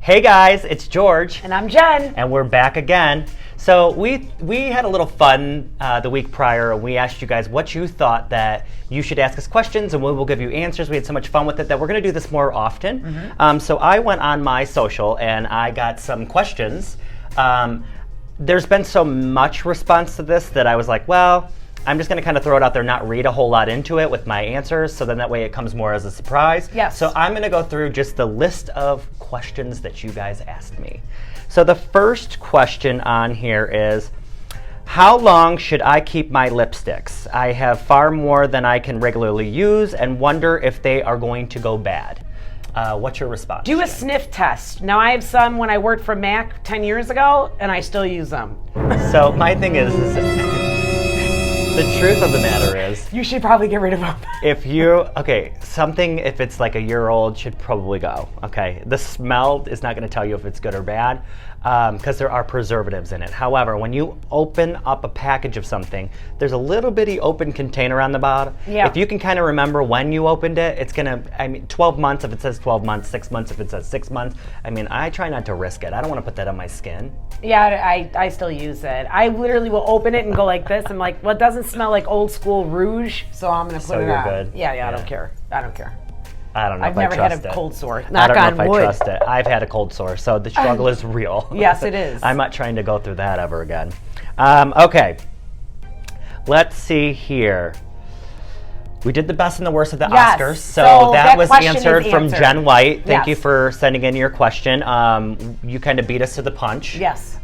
Hey guys, it's George. And I'm Jen. And we're back again. So we had a little fun the week prior, and we asked you guys what you thought that you should ask us questions, and we will give you answers. We had so much fun with it that we're going to do this more often. Mm-hmm. So I went on my social, and I got some questions. There's been so much response to this that I was like, well, I'm just going to kind of throw it out there, not read a whole lot into it with my answers, so then that way it comes more as a surprise. Yes. So I'm going to go through just the list of questions that you guys asked me. So the first question on here is, how long should I keep my lipsticks? I have far more than I can regularly use and wonder if they are going to go bad. What's your response? Do a sniff test. Now, I have some when I worked for MAC 10 years ago, and I still use them. So my thing is the truth of the matter is, you should probably get rid of them. if it's like a year old, should probably go. Okay, the smell is not going to tell you if it's good or bad, because there are preservatives in it. However, when you open up a package of something, there's a little bitty open container on the bottom. Yeah. If you can kind of remember when you opened it, it's gonna, 12 months if it says 12 months, 6 months if it says 6 months. I try not to risk it. I don't want to put that on my skin. Yeah, I still use it. I literally will open it and go like this. I'm like, well, it doesn't smell like old school rouge, so I'm going to put it on. So you're good? Yeah, I don't care. I don't care. I don't know I've if I trust it. never had a cold sore. I don't know if wood. I trust it. I've had a cold sore, so the struggle is real. Yes, it is. I'm not trying to go through that ever again. Okay, let's see here. We did the best and the worst of the Oscars, so that was answered from Jen White. Thank you for sending in your question. You kind of beat us to the punch. Yes.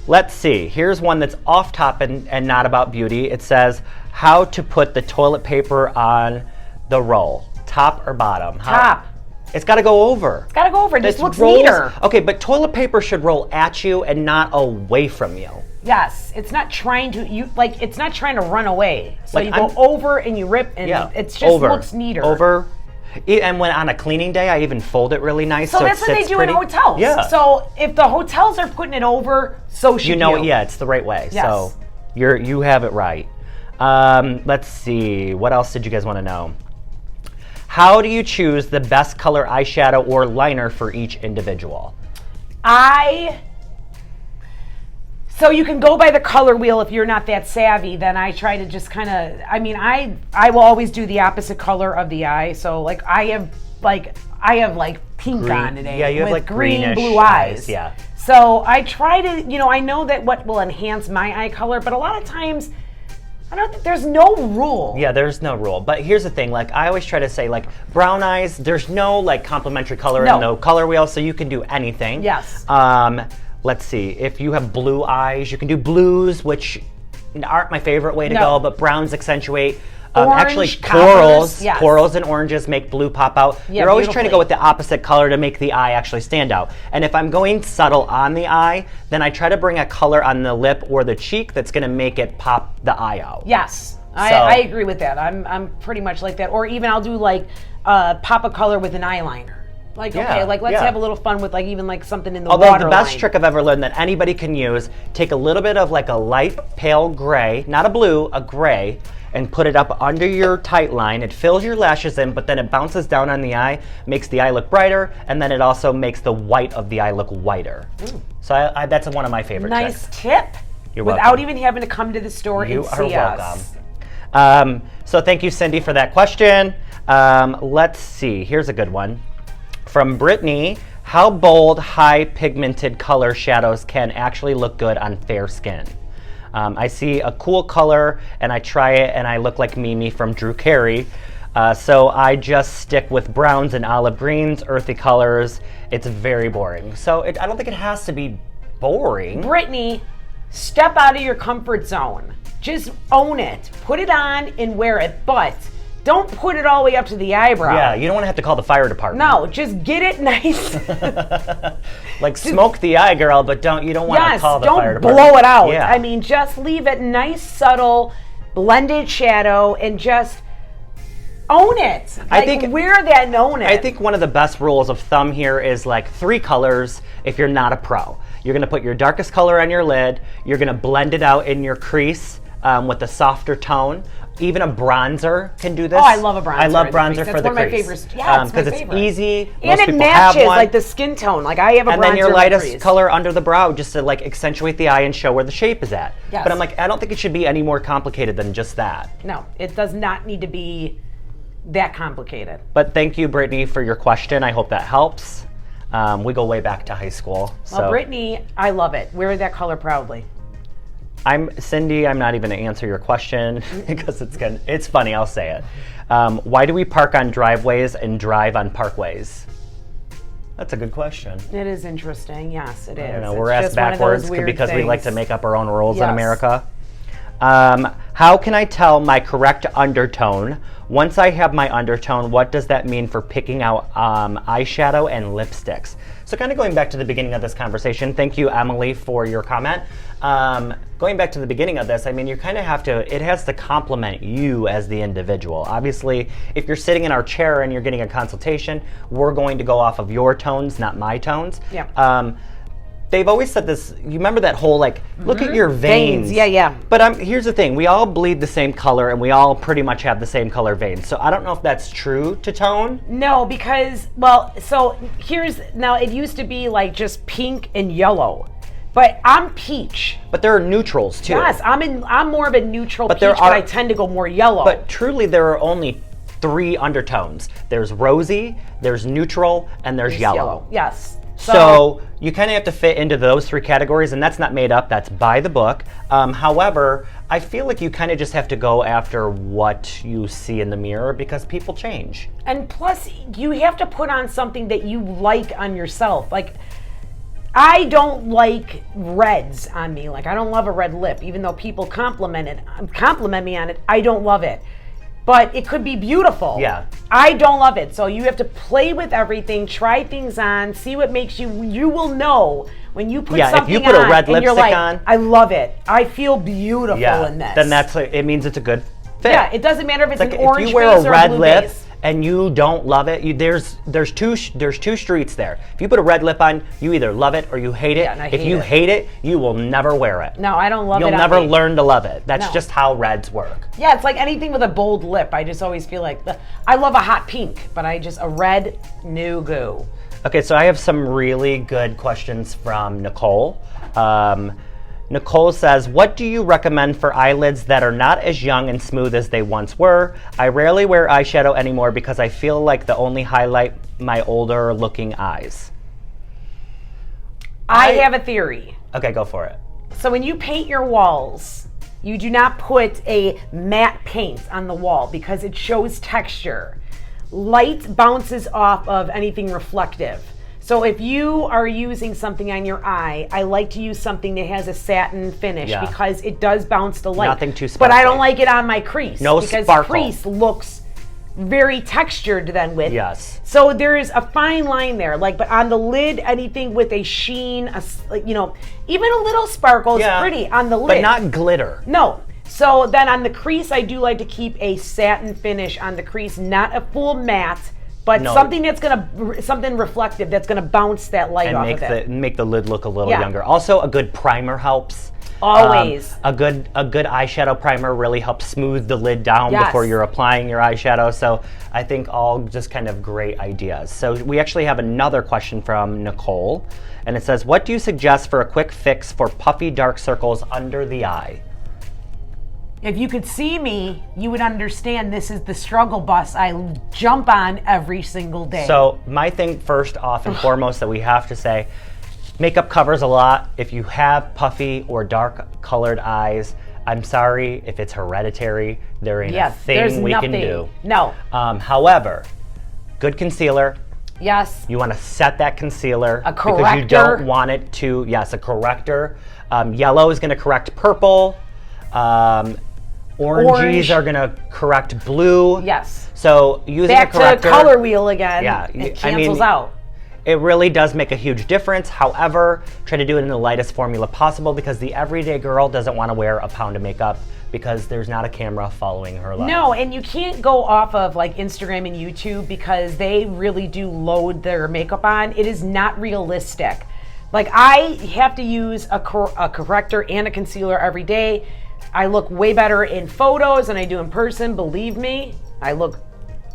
Let's see. Here's one that's off top and not about beauty. It says, how to put the toilet paper on the roll. Top or bottom? Top. It's got to go over. It's got to go over. It just looks neater. Okay, but toilet paper should roll at you and not away from you. Yes, it's not trying to it's not trying to run away. So you go over and you rip, and it just looks neater. Over. And when on a cleaning day, I even fold it really nice. So that's what they do in hotels. Yeah. So if the hotels are putting it over, so should you. Yeah, it's the right way. Yes. So you have it right. Let's see. What else did you guys want to know? How do you choose the best color eyeshadow or liner for each individual? So you can go by the color wheel if you're not that savvy. Then I try to just kind of, I will always do the opposite color of the eye. So I have pink green. On today. Yeah, you have with green, blue eyes. Yeah. So I try to, I know that what will enhance my eye color, but a lot of times, there's no rule. Yeah, there's no rule. But here's the thing, I always try to say, brown eyes, there's no complementary color in the color wheel, so you can do anything. Yes. Let's see, if you have blue eyes, you can do blues, which aren't my favorite way to go, but browns accentuate. Actually, corals and oranges make blue pop out. Yeah, you're always trying to go with the opposite color to make the eye actually stand out. And if I'm going subtle on the eye, then I try to bring a color on the lip or the cheek that's going to make it pop the eye out. Yes, I agree with that. I'm pretty much like that. Or even I'll do pop a color with an eyeliner. Let's have a little fun with something in the waterline. Although the best trick I've ever learned that anybody can use, take a little bit of a light pale gray, not a blue, a gray, and put it up under your tight line. It fills your lashes in, but then it bounces down on the eye, makes the eye look brighter, and then it also makes the white of the eye look whiter. Ooh. So that's one of my favorite tricks. Nice tip. You're welcome. Without even having to come to the store and see us. You are welcome. So thank you, Cindy, for that question. Let's see. Here's a good one. From Brittany, how bold, high pigmented color shadows can actually look good on fair skin? I see a cool color and I try it and I look like Mimi from Drew Carey. So I just stick with browns and olive greens, earthy colors. It's very boring. So I don't think it has to be boring. Brittany, step out of your comfort zone. Just own it. Put it on and wear it, but don't put it all the way up to the eyebrow. Yeah, you don't want to have to call the fire department. No, just get it nice. Smoke the eye, girl, but you don't want to call the fire department. Don't blow it out. Yeah. Just leave it nice, subtle, blended shadow, and just own it. I think wear that and own it. I think one of the best rules of thumb here is 3 colors if you're not a pro. You're going to put your darkest color on your lid. You're going to blend it out in your crease. with a softer tone. Even a bronzer can do this. Oh, I love a bronzer. I love bronzer for the crease. That's one of my favorites. Yeah, it's my because favorite. it's easy. And Most it people matches have one. like the skin tone. Like I have a bronzer. And then your lightest crease. color under the brow just to like accentuate the eye and show where the shape is at. Yes. But I'm like, I don't think it should be any more complicated than just that. No, it does not need to be that complicated. But thank you, Brittany, for your question. I hope that helps. We go way back to high school. Well, Brittany, I love it. Wear that color proudly. Cindy, I'm not even going to answer your question because it's funny, I'll say it. Why do we park on driveways and drive on parkways? That's a good question. It is interesting. Yes, it is. I don't know, we're asked backwards because we like to make up our own rules in Yes. America. How can I tell my correct undertone? Once I have my undertone, what does that mean for picking out eyeshadow and lipsticks? So kind of going back to the beginning of this conversation, thank you, Emily, for your comment. Going back to the beginning of this, I mean, you kind of have to, it has to complement you as the individual. Obviously, if you're sitting in our chair and you're getting a consultation, we're going to go off of your tones, not my tones. Yeah. They've always said this, you remember that whole like, look at your veins. Yeah. But here's the thing, we all bleed the same color and we all pretty much have the same color veins. So I don't know if that's true to tone. No, because, well, so now it used to be like just pink and yellow, but I'm peach. But there are neutrals too. Yes, I'm more of a neutral peach, but I tend to go more yellow. But truly there are only 3 undertones. There's rosy, there's neutral, and there's yellow. Yes. So you kind of have to fit into those 3 categories, and that's not made up, that's by the book. However, I feel like you kind of just have to go after what you see in the mirror because people change. And plus, you have to put on something that you like on yourself. Like, I don't like reds on me. Like, I don't love a red lip, even though people compliment me on it. I don't love it. But it could be beautiful. Yeah. I don't love it. So you have to play with everything, try things on, see what makes you will know when you put something on. Yeah, if you put a red and you're lipstick like, on. I love it. I feel beautiful in this. Then it means it's a good fit. Yeah, it doesn't matter if it's like an orange if you wear base a or red blue lip base. and you don't love it, there's two streets there. If you put a red lip on, you either love it or you hate it. Yeah, and I if hate you it. hate it, you will never wear it. No, I don't love it. You'll never learn to love it. That's No. just how reds work. Yeah, it's like anything with a bold lip. I just always feel like I love a hot pink, but a red, no go. Okay, so I have some really good questions from Nicole. Nicole says, what do you recommend for eyelids that are not as young and smooth as they once were? I rarely wear eyeshadow anymore because I feel like they only highlight my older looking eyes. I have a theory. Okay, go for it. So when you paint your walls, you do not put a matte paint on the wall because it shows texture. Light bounces off of anything reflective. So if you are using something on your eye, I like to use something that has a satin finish because it does bounce the light. Nothing too sparkly. But I don't like it on my crease. No because sparkle. Crease looks very textured then with. Yes. So there is a fine line there. But on the lid, anything with a sheen, even a little sparkle is pretty on the lid. But not glitter. No. So then on the crease, I do like to keep a satin finish on the crease, not a full matte, but something that's something reflective that's gonna bounce that light off of it. Make the lid look a little younger. Also, a good primer helps. Always. A good eyeshadow primer really helps smooth the lid down before you're applying your eyeshadow. So I think all just kind of great ideas. So we actually have another question from Nicole, and it says, what do you suggest for a quick fix for puffy dark circles under the eye? If you could see me, you would understand this is the struggle bus I jump on every single day. So my thing first off and foremost that we have to say, makeup covers a lot. If you have puffy or dark colored eyes, I'm sorry if it's hereditary. There ain't a thing we can do. No. However, good concealer. Yes. You want to set that concealer. A corrector. Because you don't want it to, a corrector. Yellow is going to correct purple. Oranges are going to correct blue. Yes. So using a corrector. Back to color wheel again. Yeah. It cancels out. It really does make a huge difference. However, try to do it in the lightest formula possible because the everyday girl doesn't want to wear a pound of makeup because there's not a camera following her life. No, and you can't go off of Instagram and YouTube because they really do load their makeup on. It is not realistic. I have to use a corrector and a concealer every day. I look way better in photos than I do in person, believe me.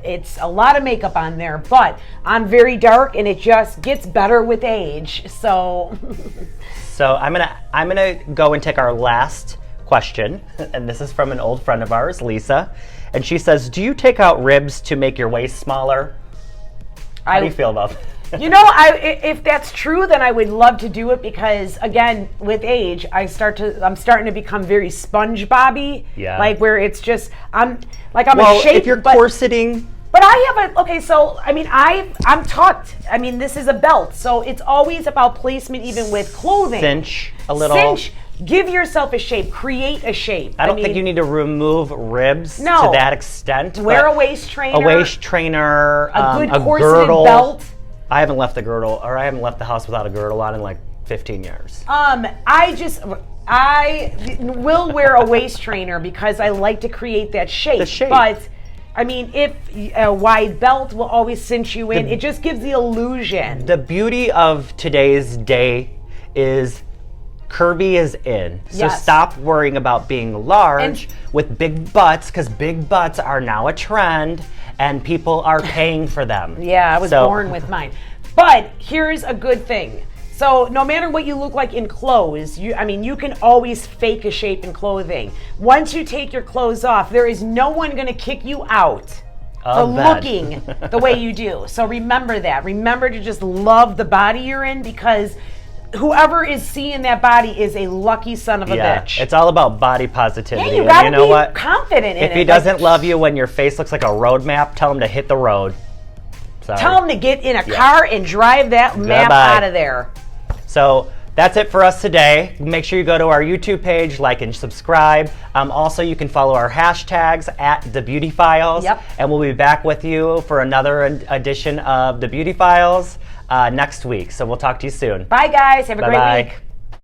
It's a lot of makeup on there, but I'm very dark and it just gets better with age. So I'm gonna go and take our last question, and this is from an old friend of ours, Lisa, and she says, "Do you take out ribs to make your waist smaller?" How do you feel about that? If that's true, then I would love to do it because, again, with age, I'm starting to become very SpongeBob-y. Yeah. Like where it's just I'm a shape. If you're corseting. But I have I'm tucked. I mean, this is a belt, so it's always about placement, even with clothing. Cinch a little. Cinch. Give yourself a shape. Create a shape. I don't think you need to remove ribs to that extent. Wear a waist trainer. A waist trainer. A good a corseted girdle. belt. I haven't left the girdle, or I haven't left the house without a girdle on in like 15 years. I will wear a waist trainer because I like to create that shape. The shape. But I mean, if a wide belt will always cinch you in, it just gives the illusion. The beauty of today's day is curvy is in. So stop worrying about being large with big butts, because big butts are now a trend and people are paying for them. Yeah, I was born with mine. But here's a good thing. So no matter what you look like in clothes, you can always fake a shape in clothing. Once you take your clothes off, there is no one going to kick you out for looking the way you do. So remember that. Remember to just love the body you're in, because whoever is seeing that body is a lucky son of a bitch. It's all about body positivity. Yeah, you gotta be confident in it. If he doesn't love you when your face looks like a road map, tell him to hit the road. Sorry. Tell him to get in a car and drive that map out of there. So that's it for us today. Make sure you go to our YouTube page, like and subscribe. Also, you can follow our hashtags at The Beauty Files. Yep. And we'll be back with you for another edition of The Beauty Files next week. So we'll talk to you soon. Bye, guys. Have a great week.